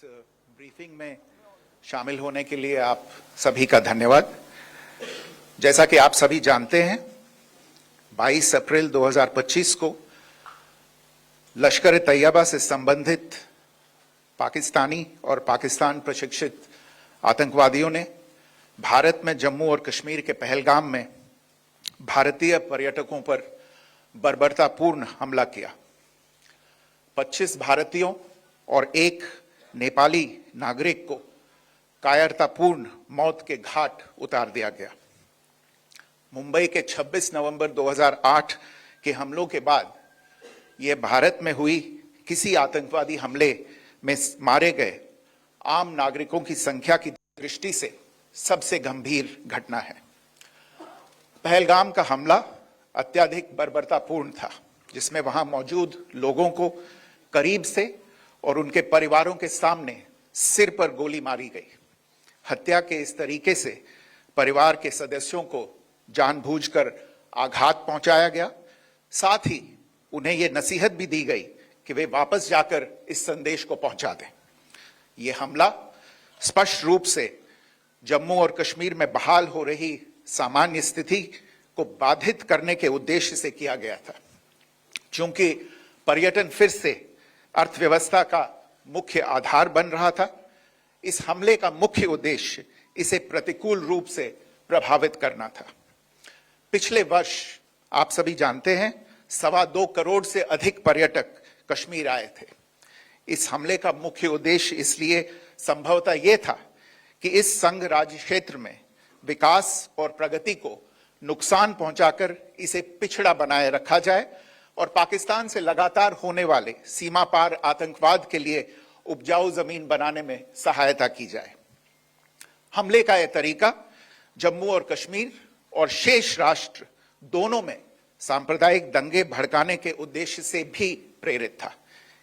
Briefing में शामिल होने के लिए आप सभी का धन्यवाद। जैसा कि आप सभी जानते हैं, 22 अप्रैल 2025 को लश्कर ए तैयबा से संबंधित पाकिस्तानी और पाकिस्तान प्रशिक्षित आतंकवादियों ने भारत में जम्मू और कश्मीर के पहलगाम में भारतीय पर्यटकों पर बर्बरतापूर्ण हमला किया। 25 भारतीयों और एक नेपाली नागरिक को कायरतापूर्ण मौत के घाट उतार दिया गया। मुंबई के 26 नवंबर 2008 के हमलों के बाद यह भारत में हुई किसी आतंकवादी हमले में मारे गए आम नागरिकों की संख्या की दृष्टि से सबसे गंभीर घटना है। पहलगाम का हमला अत्यधिक बर्बरतापूर्ण था, जिसमें वहां मौजूद लोगों को करीब से और उनके परिवारों के सामने सिर पर गोली मारी गई। हत्या के इस तरीके से परिवार के सदस्यों को जानबूझकर आघात पहुंचाया गया। साथ ही उन्हें यह नसीहत भी दी गई कि वे वापस जाकर इस संदेश को पहुंचा दें। यह हमला स्पष्ट रूप से जम्मू और कश्मीर में बहाल हो रही सामान्य स्थिति को बाधित करने के उद्देश्य से किया गया था। चूंकि पर्यटन फिर से अर्थव्यवस्था का मुख्य आधार बन रहा था, इस हमले का मुख्य उद्देश्य इसे प्रतिकूल रूप से प्रभावित करना था। पिछले वर्ष आप सभी जानते हैं 2.25 करोड़ से अधिक पर्यटक कश्मीर आए थे। इस हमले का मुख्य उद्देश्य इसलिए संभवतः यह था कि इस संघ राज्य क्षेत्र में विकास और प्रगति को नुकसान पहुंचाकर इसे पिछड़ा बनाए रखा जाए और पाकिस्तान से लगातार होने वाले सीमा पार आतंकवाद के लिए उपजाऊ जमीन बनाने में सहायता की जाए। हमले का यह तरीका जम्मू और कश्मीर और शेष राष्ट्र दोनों में सांप्रदायिक दंगे भड़काने के उद्देश्य से भी प्रेरित था।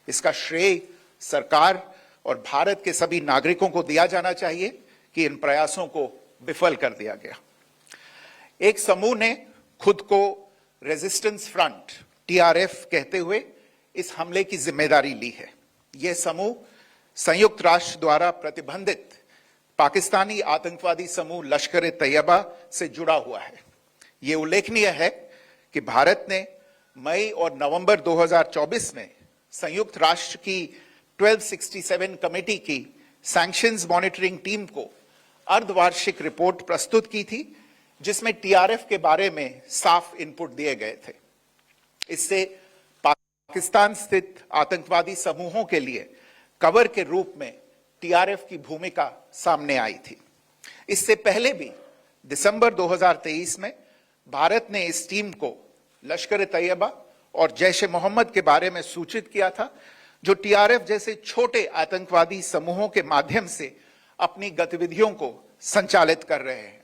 इसका श्रेय सरकार और भारत के सभी नागरिकों को दिया जाना चाहिए कि इन प्रयासों को विफल कर दिया गया। एक समूह ने खुद को रेजिस्टेंस फ्रंट टीआरएफ कहते हुए इस हमले की जिम्मेदारी ली है। यह समूह संयुक्त राष्ट्र द्वारा प्रतिबंधित पाकिस्तानी आतंकवादी समूह लश्कर ए तैयबा से जुड़ा हुआ है। यह उल्लेखनीय है कि भारत ने मई और नवंबर 2024 में संयुक्त राष्ट्र की 1267 कमेटी की सैंक्शंस मॉनिटरिंग टीम को अर्धवार्षिक रिपोर्ट प्रस्तुत की थी, जिसमें टीआरएफ के बारे में साफ इनपुट दिए गए थे। इससे पाकिस्तान स्थित आतंकवादी समूहों के लिए कवर के रूप में टीआरएफ की भूमिका सामने आई थी। इससे पहले भी दिसंबर 2023 में भारत ने इस टीम को लश्कर ए तैयबा और जैश ए मोहम्मद के बारे में सूचित किया था, जो टीआरएफ जैसे छोटे आतंकवादी समूहों के माध्यम से अपनी गतिविधियों को संचालित कर रहे हैं।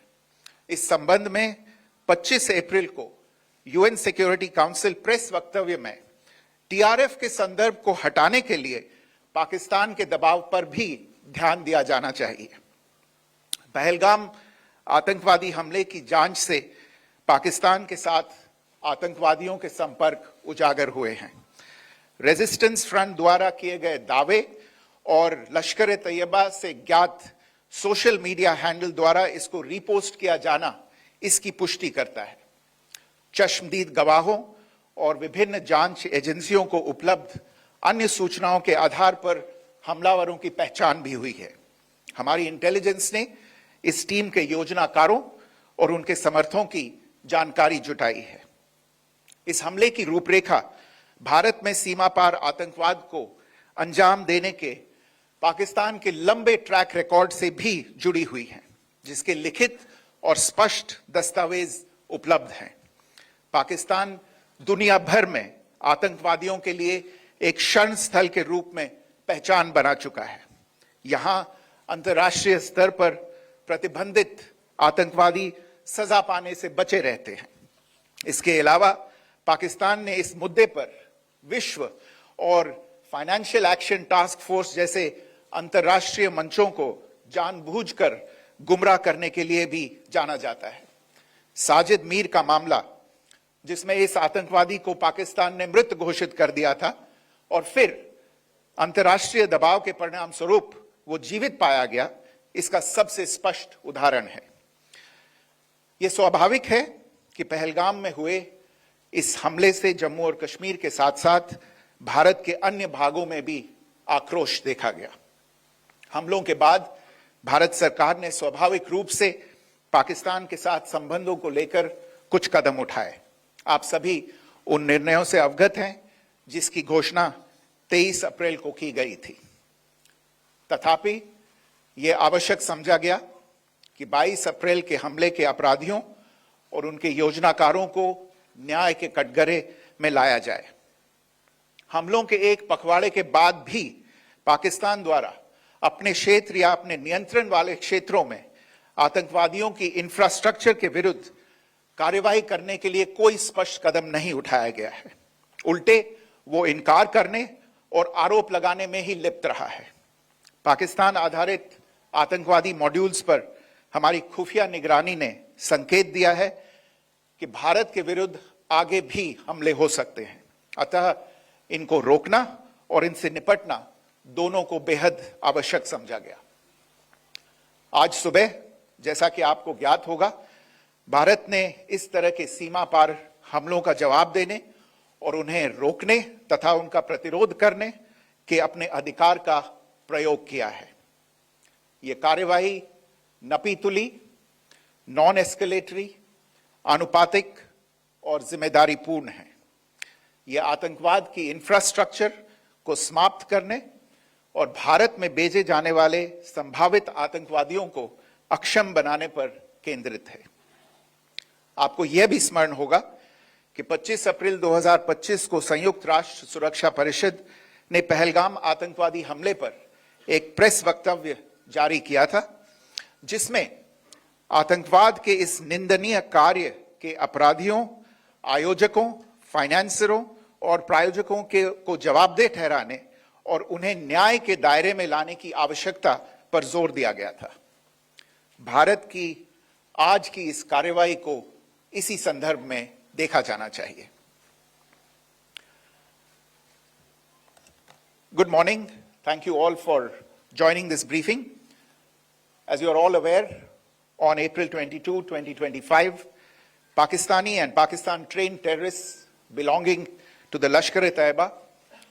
इस संबंध में 25 अप्रैल को यूएन सिक्योरिटी काउंसिल प्रेस वक्तव्य में टीआरएफ के संदर्भ को हटाने के लिए पाकिस्तान के दबाव पर भी ध्यान दिया जाना चाहिए। पहलगाम आतंकवादी हमले की जांच से पाकिस्तान के साथ आतंकवादियों के संपर्क उजागर हुए हैं। रेजिस्टेंस फ्रंट द्वारा किए गए दावे और लश्कर ए तैयबा से ज्ञात सोशल मीडिया हैंडल द्वारा इसको रीपोस्ट किया जाना इसकी पुष्टि करता है। चश्मदीद गवाहों और विभिन्न जांच एजेंसियों को उपलब्ध अन्य सूचनाओं के आधार पर हमलावरों की पहचान भी हुई है। हमारी इंटेलिजेंस ने इस टीम के योजनाकारों और उनके समर्थकों की जानकारी जुटाई है। इस हमले की रूपरेखा भारत में सीमा पार आतंकवाद को अंजाम देने के पाकिस्तान के लंबे ट्रैक रिकॉर्ड से भी जुड़ी हुई है, जिसके लिखित और स्पष्ट दस्तावेज उपलब्ध हैं। पाकिस्तान दुनिया भर में आतंकवादियों के लिए एक शरण स्थल के रूप में पहचान बना चुका है। यहां अंतर्राष्ट्रीय स्तर पर प्रतिबंधित आतंकवादी सजा पाने से बचे रहते हैं। इसके अलावा पाकिस्तान ने इस मुद्दे पर विश्व और फाइनेंशियल एक्शन टास्क फोर्स जैसे अंतर्राष्ट्रीय मंचों को जानबूझकर गुमराह करने के लिए भी जाना जाता है। साजिद मीर का मामला, जिसमें इस आतंकवादी को पाकिस्तान ने मृत घोषित कर दिया था और फिर अंतर्राष्ट्रीय दबाव के परिणाम स्वरूप वो जीवित पाया गया, इसका सबसे स्पष्ट उदाहरण है। यह स्वाभाविक है कि पहलगाम में हुए इस हमले से जम्मू और कश्मीर के साथ साथ भारत के अन्य भागों में भी आक्रोश देखा गया। हमलों के बाद भारत सरकार ने स्वाभाविक रूप से पाकिस्तान के साथ संबंधों को लेकर कुछ कदम उठाए। आप सभी उन निर्णयों से अवगत हैं जिसकी घोषणा 23 अप्रैल को की गई थी। तथापि यह आवश्यक समझा गया कि 22 अप्रैल के हमले के अपराधियों और उनके योजनाकारों को न्याय के कटघरे में लाया जाए। हमलों के एक पखवाड़े के बाद भी पाकिस्तान द्वारा अपने क्षेत्र या अपने नियंत्रण वाले क्षेत्रों में आतंकवादियों की इंफ्रास्ट्रक्चर के विरुद्ध कार्रवाई करने के लिए कोई स्पष्ट कदम नहीं उठाया गया है। उल्टे वो इनकार करने और आरोप लगाने में ही लिप्त रहा है। पाकिस्तान आधारित आतंकवादी मॉड्यूल्स पर हमारी खुफिया निगरानी ने संकेत दिया है कि भारत के विरुद्ध आगे भी हमले हो सकते हैं। अतः इनको रोकना और इनसे निपटना दोनों को बेहद आवश्यक समझा गया। आज सुबह, जैसा कि आपको ज्ञात होगा, भारत ने इस तरह के सीमा पार हमलों का जवाब देने और उन्हें रोकने तथा उनका प्रतिरोध करने के अपने अधिकार का प्रयोग किया है। यह कार्यवाही नपीतुली, नॉन एस्केलेटरी, आनुपातिक और जिम्मेदारीपूर्ण है। यह आतंकवाद की इंफ्रास्ट्रक्चर को समाप्त करने और भारत में भेजे जाने वाले संभावित आतंकवादियों को अक्षम बनाने पर केंद्रित है। आपको यह भी स्मरण होगा कि 25 अप्रैल 2025 को संयुक्त राष्ट्र सुरक्षा परिषद ने पहलगाम आतंकवादी हमले पर एक प्रेस वक्तव्य जारी किया था, जिसमें आतंकवाद के इस निंदनीय कार्य के अपराधियों, आयोजकों, फाइनेंसरों और प्रायोजकों को जवाबदेह ठहराने और उन्हें न्याय के दायरे में लाने की आवश्यकता पर जोर दिया गया था। भारत की आज की इस कार्रवाई को इसी संदर्भ में देखा जाना चाहिए। Good morning. Thank you all for joining this briefing. As you are all aware, on April 22, 2025, Pakistani and Pakistan-trained terrorists belonging to the Lashkar-e-Taiba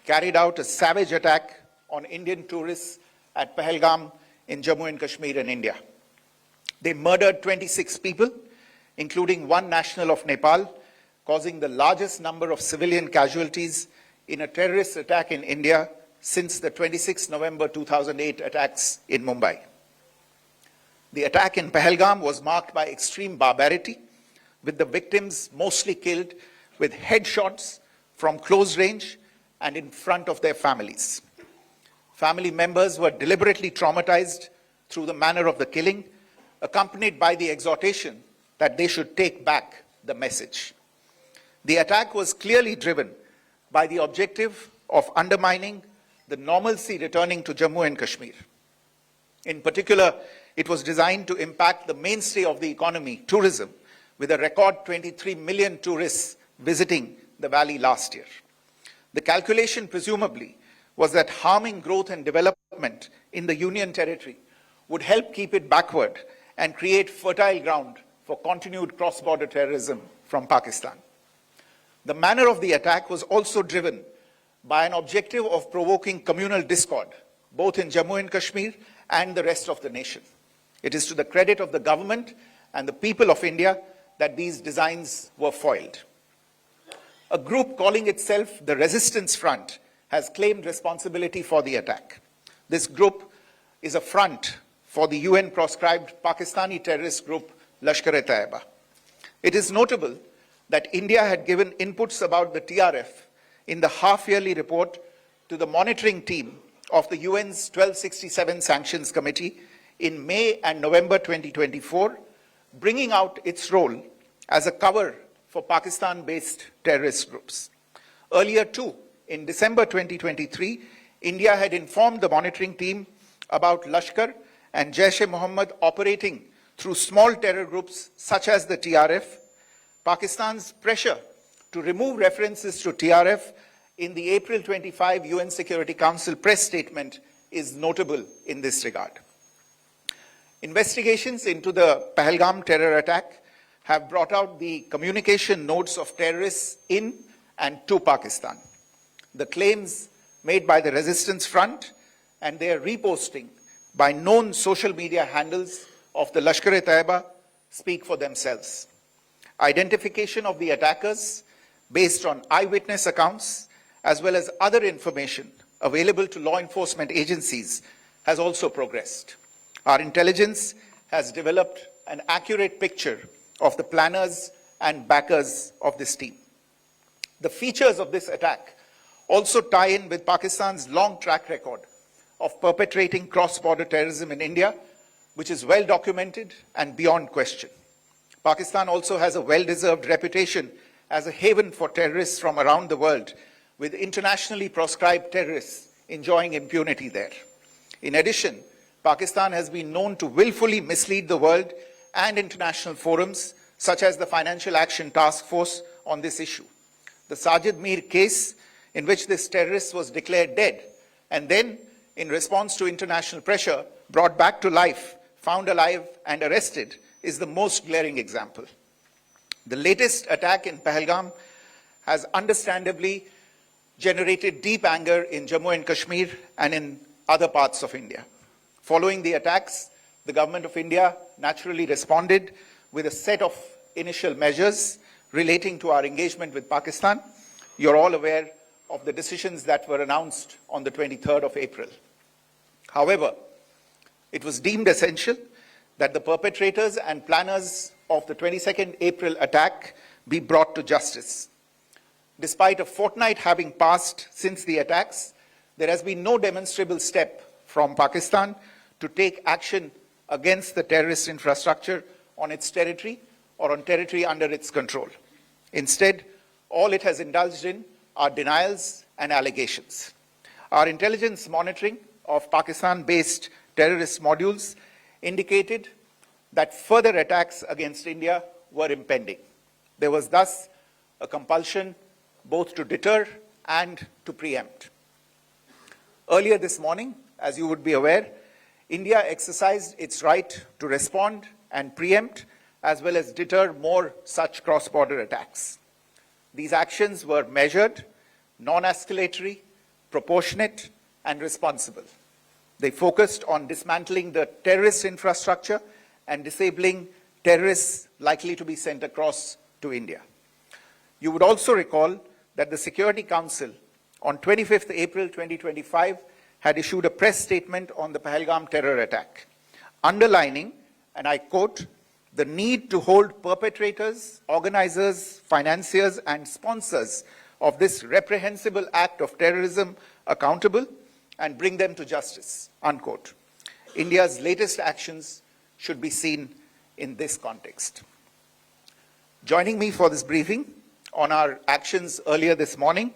carried out a savage attack on Indian tourists at Pahalgam in Jammu and Kashmir in India. They murdered 26 people, including one national of Nepal, causing the largest number of civilian casualties in a terrorist attack in India since the 26 November 2008 attacks in Mumbai. The attack in Pahalgam was marked by extreme barbarity, with the victims mostly killed with headshots from close range and in front of their families. Family members were deliberately traumatized through the manner of the killing, accompanied by the exhortation that they should take back the message. The attack was clearly driven by the objective of undermining the normalcy returning to Jammu and Kashmir. In particular, it was designed to impact the mainstay of the economy, tourism, with a record 23 million tourists visiting the valley last year. The calculation, presumably, was that harming growth and development in the Union territory would help keep it backward and create fertile ground for continued cross-border terrorism from Pakistan. The manner of the attack was also driven by an objective of provoking communal discord, both in Jammu and Kashmir and the rest of the nation. It is to the credit of the government and the people of India that these designs were foiled. A group calling itself the Resistance Front has claimed responsibility for the attack. This group is a front for the UN-proscribed Pakistani terrorist group Lashkar-e-Taiba. It is notable that India had given inputs about the TRF in the half-yearly report to the monitoring team of the UN's 1267 Sanctions Committee in May and November 2024, bringing out its role as a cover for Pakistan-based terrorist groups. Earlier too, in December 2023, India had informed the monitoring team about Lashkar and Jaish-e-Mohammed operating through small terror groups such as the TRF. Pakistan's pressure to remove references to TRF in the April 25 UN Security Council press statement is notable in this regard. Investigations into the Pahalgam terror attack have brought out the communication notes of terrorists in and to Pakistan, the claims made by the Resistance Front and their reposting by known social media handles of the Lashkar-e-Taiba speak for themselves. Identification of the attackers based on eyewitness accounts as well as other information available to law enforcement agencies has also progressed. Our intelligence has developed an accurate picture of the planners and backers of this team. The features of this attack also tie in with Pakistan's long track record of perpetrating cross-border terrorism in India, which is well documented and beyond question. Pakistan also has a well-deserved reputation as a haven for terrorists from around the world, with internationally proscribed terrorists enjoying impunity there. In addition, Pakistan has been known to willfully mislead the world and international forums, such as the Financial Action Task Force, on this issue. The Sajid Mir case, in which this terrorist was declared dead and then, in response to international pressure, brought back to life, found alive and arrested, is the most glaring example. The latest attack in Pahalgam has understandably generated deep anger in Jammu and Kashmir and in other parts of India. Following the attacks, the Government of India naturally responded with a set of initial measures relating to our engagement with Pakistan. You're all aware of the decisions that were announced on the 23rd of April. However, it was deemed essential that the perpetrators and planners of the 22nd April attack be brought to justice. Despite a fortnight having passed since the attacks, there has been no demonstrable step from Pakistan to take action against the terrorist infrastructure on its territory or on territory under its control. Instead, all it has indulged in are denials and allegations. Our intelligence monitoring of Pakistan-based terrorist modules indicated that further attacks against India were impending. There was thus a compulsion both to deter and to preempt. Earlier this morning, as you would be aware, India exercised its right to respond and preempt as well as deter more such cross-border attacks. These actions were measured, non-escalatory, proportionate, and responsible. They focused on dismantling the terrorist infrastructure and disabling terrorists likely to be sent across to India. You would also recall that the Security Council on 25th April 2025 had issued a press statement on the Pahalgam terror attack, underlining, and I quote, the need to hold perpetrators, organizers, financiers, and sponsors of this reprehensible act of terrorism accountable and bring them to justice, unquote. India's latest actions should be seen in this context. Joining me for this briefing on our actions earlier this morning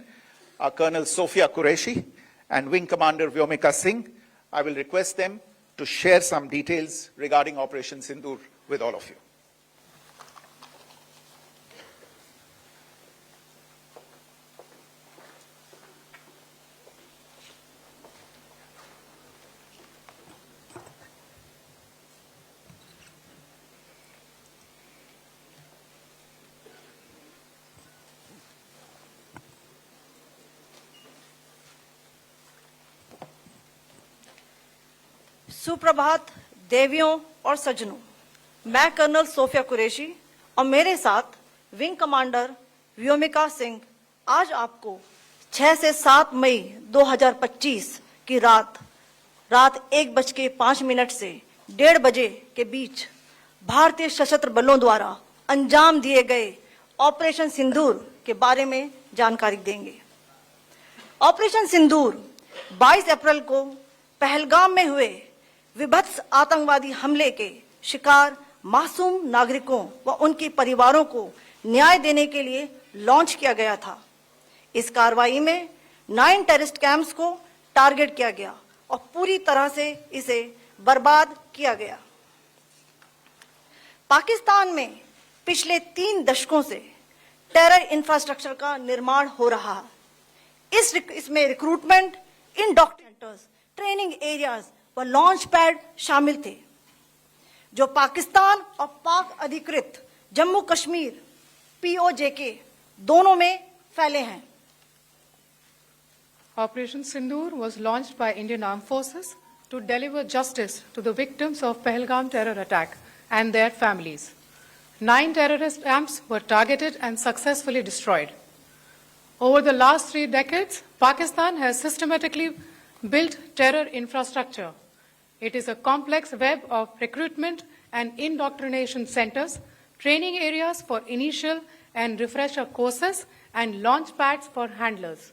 are Colonel Sophia Qureshi and Wing Commander Vyomika Singh. I will request them to share some details regarding Operation Sindoor with all of you. सुप्रभात देवियों और सज्जनों, मैं colonel Sophia Qureshi और मेरे साथ wing commander Vyomika Singh आज आपको 6 से 7 मई 2025 की रात 1:05 से 1:30 बजे के बीच भारतीय सशस्त्र बलों द्वारा अंजाम दिए गए ऑपरेशन सिंदूर के बारे में जानकारी देंगे। ऑपरेशन सिंदूर 22 अप्रैल को पहलगाम में हुए विभत्स आतंकवादी हमले के शिकार मासूम नागरिकों व उनके परिवारों को न्याय देने के लिए लॉन्च किया गया था। इस कार्रवाई में 9 टेररिस्ट कैंप्स को टारगेट किया गया और पूरी तरह से इसे बर्बाद किया गया। पाकिस्तान में पिछले 3 दशकों से टेरर इंफ्रास्ट्रक्चर का निर्माण हो रहा है। इसमें रिक्रूटमेंट, इंडोक्ट्रिनेटर्स, ट्रेनिंग एरियाज व लॉन्च पैड शामिल थे, जो पाकिस्तान और पाक अधिकृत जम्मू कश्मीर POJK दोनों में फैले हैं। Operation Sindoor was launched by Indian Armed Forces to deliver justice to the victims of Pahalgam terror attack and their families. 9 terrorist camps were targeted and successfully destroyed. Over the last 3 decades, Pakistan has systematically built terror infrastructure. It is a complex web of recruitment and indoctrination centers, training areas for initial and refresher courses, and launch pads for handlers.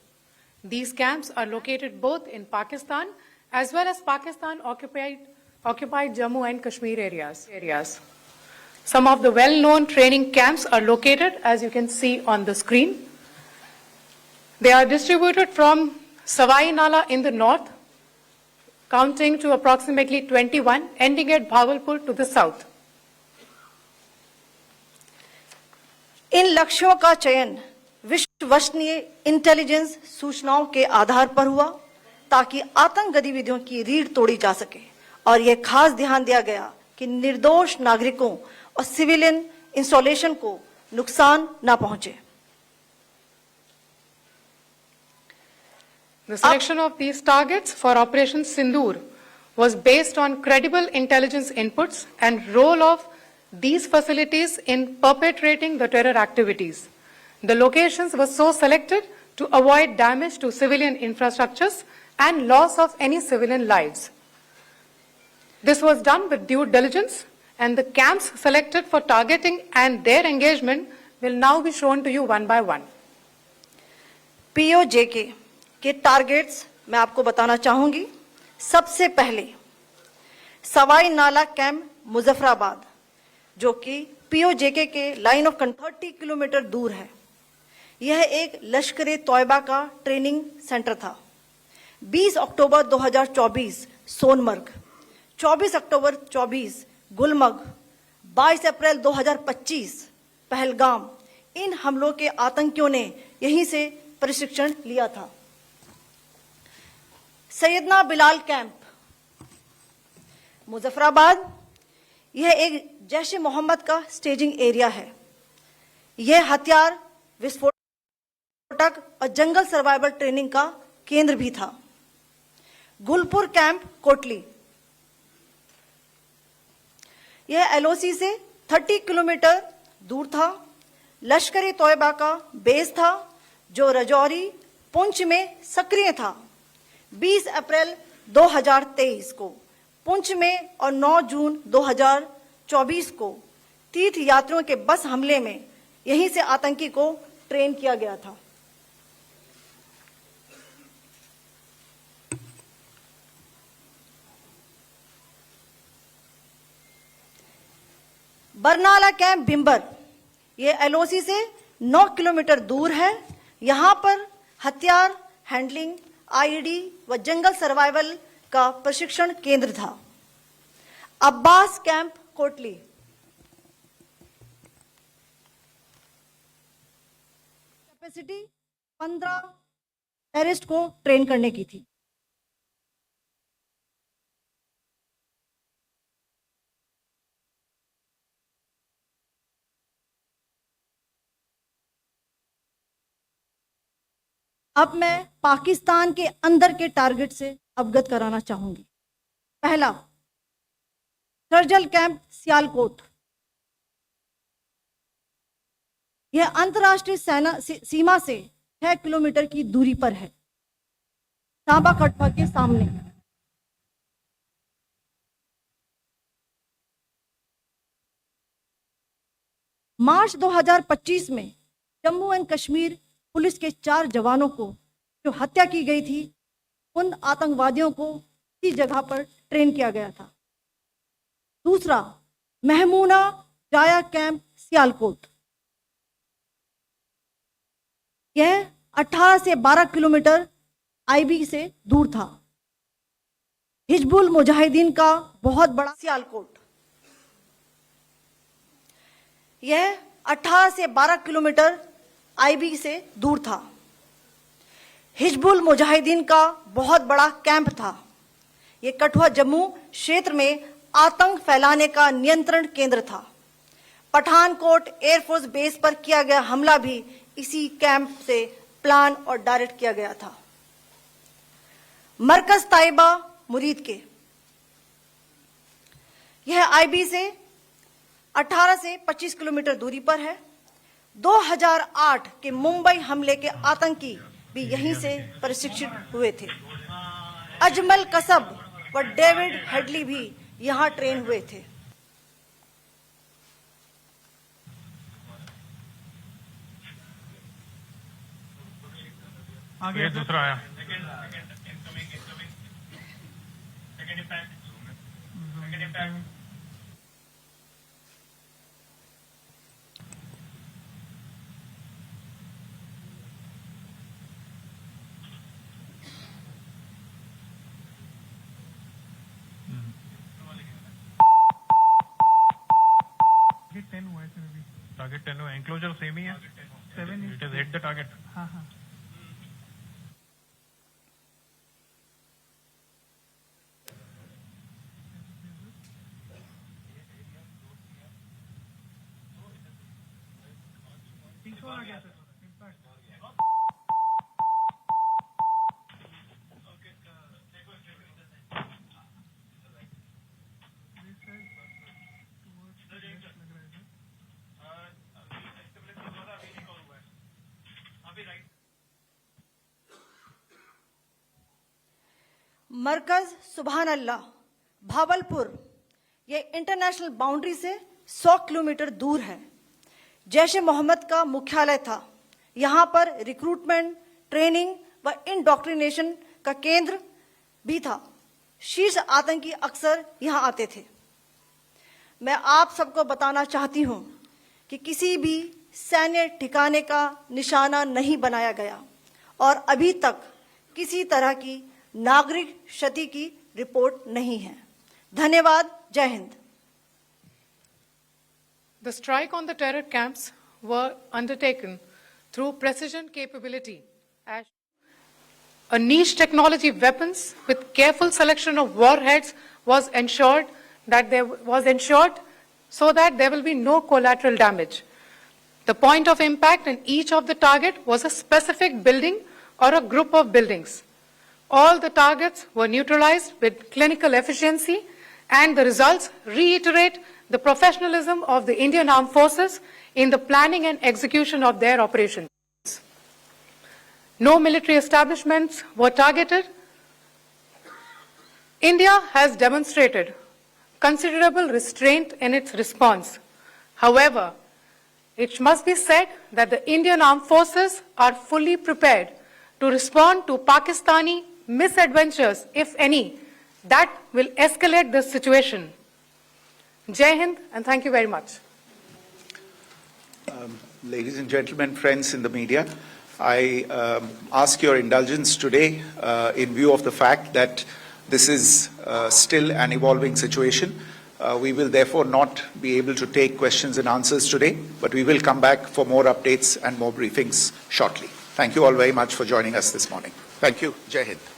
These camps are located both in Pakistan as well as Pakistan-occupied Jammu and Kashmir areas. Some of the well-known training camps are located, as you can see on the screen. They are distributed from Savai Nala in the north, counting to approximately 21, ending at Bhagalpur to the south. इन लक्ष्यों का चयन विश्वसनीय intelligence सूचनाओं के आधार पर हुआ, ताकि आतंक गतिविधियों की रीढ़ तोड़ी जा सके, और यह खास ध्यान दिया गया कि निर्दोष नागरिकों और सिविलियन इंस्टॉलेशन को नुकसान न पहुंचे। The selection of these targets for Operation Sindoor was based on credible intelligence inputs and role of these facilities in perpetrating the terror activities. The locations were so selected to avoid damage to civilian infrastructures and loss of any civilian lives. This was done with due diligence, and the camps selected for targeting and their engagement will now be shown to you one by one. POJK के targets मैं आपको बताना चाहूंगी। सबसे पहले सवाई नाला camp Muzaffarabad, जो कि POJK के लाइन ऑफ 30 किलोमीटर दूर है। यह एक लश्कर तौयबा का ट्रेनिंग सेंटर था। 20 अक्टूबर 2024 सोनमर्ग, 24 अक्टूबर 24 गुलमर्ग, 22 अप्रैल 2025 पहलगाम, इन हमलों के आतंकियों ने यहीं से प्रशिक्षण लिया था। सैयदना बिलाल कैंप मुजफ्फराबाद, यह एक जैश मोहम्मद का स्टेजिंग एरिया है। यह हथियार विस्फोटक और जंगल सर्वाइवल ट्रेनिंग का केंद्र भी था। गुलपुर कैंप कोटली, यह LOC से 30 किलोमीटर दूर था। लश्कर तौयबा का बेस था, जो रजौरी पुंछ में सक्रिय था। 20 अप्रैल 2023 को पुंछ में और 9 जून 2024 को तीर्थ यात्रियों के बस हमले में यहीं से आतंकी को ट्रेन किया गया था। बरनाला कैंप भिंबर, यह LOC से 9 किलोमीटर दूर है। यहां पर हथियार हैंडलिंग, IED व जंगल सर्वाइवल का प्रशिक्षण केंद्र था। Abbas camp Kotli, capacity 15 terrorist को ट्रेन करने की थी। अब मैं पाकिस्तान के अंदर के टारगेट से अवगत कराना चाहूंगी। पहला, सर्जल कैंप सियालकोट, यह अंतर्राष्ट्रीय सीमा से 6 किलोमीटर की दूरी पर है, सांबा कटवा के सामने। मार्च 2025 में जम्मू एंड कश्मीर पुलिस के 4 जवानों को जो हत्या की गई थी, उन आतंकवादियों को इसी जगह पर ट्रेन किया गया था। दूसरा, महमूना जाया कैंप सियालकोट, यह 18 से 12 किलोमीटर IB से दूर था। हिजबुल मुजाहिदीन का बहुत बड़ा सियालकोट, यह 18 से 12 किलोमीटर IB से दूर था। हिजबुल मुजाहिदीन का बहुत बड़ा कैंप था। ये कठुआ जम्मू क्षेत्र में आतंक फैलाने का नियंत्रण केंद्र था। पठानकोट एयरफोर्स बेस पर किया गया हमला भी इसी कैंप से प्लान और डायरेक्ट किया गया था। मरकज ताइबा मुरीद के, यह आईबी से 18 से 25 किलोमीटर दूरी पर है। 2008 के मुंबई हमले के आतंकी भी यहीं से प्रशिक्षित हुए थे। अजमल कसब व डेविड हेडली भी यहां ट्रेन हुए थे। आगे दूसरा आया। टारगेट 10 हुआ, एंक्लोजर सेम ही है। 7 it is hit the target. हाँ हाँ। आ गया सर। मरकज सुभान अल्लाह भावलपुर, ये इंटरनेशनल बाउंड्री से 100 किलोमीटर दूर है। जैश ए मोहम्मद का मुख्यालय था। यहाँ पर रिक्रूटमेंट, ट्रेनिंग व इंडॉक्ट्रिनेशन का केंद्र भी था। शीर्ष आतंकी अक्सर यहाँ आते थे। मैं आप सबको बताना चाहती हूँ कि किसी भी सैन्य ठिकाने का निशाना नहीं बनाया गया और अभी तक किसी तरह की नागरिक क्षति की रिपोर्ट नहीं है। धन्यवाद। जय Hind. The strike on the terror camps were undertaken through precision capability as a niche technology weapons with careful selection of warheads was ensured so that there will be no collateral damage. The point of impact in each of the target was a specific building or a group of buildings. All the targets were neutralized with clinical efficiency, and the results reiterate the professionalism of the Indian Armed Forces in the planning and execution of their operations. No military establishments were targeted. India has demonstrated considerable restraint in its response. However, it must be said that the Indian Armed Forces are fully prepared to respond to Pakistani misadventures, if any, that will escalate this situation. Jai Hind, and thank you very much. Ladies and gentlemen, friends in the media, I ask your indulgence today in view of the fact that this is still an evolving situation. We will therefore not be able to take questions and answers today, but we will come back for more updates and more briefings shortly. Thank you all very much for joining us this morning. Thank you. Jai Hind.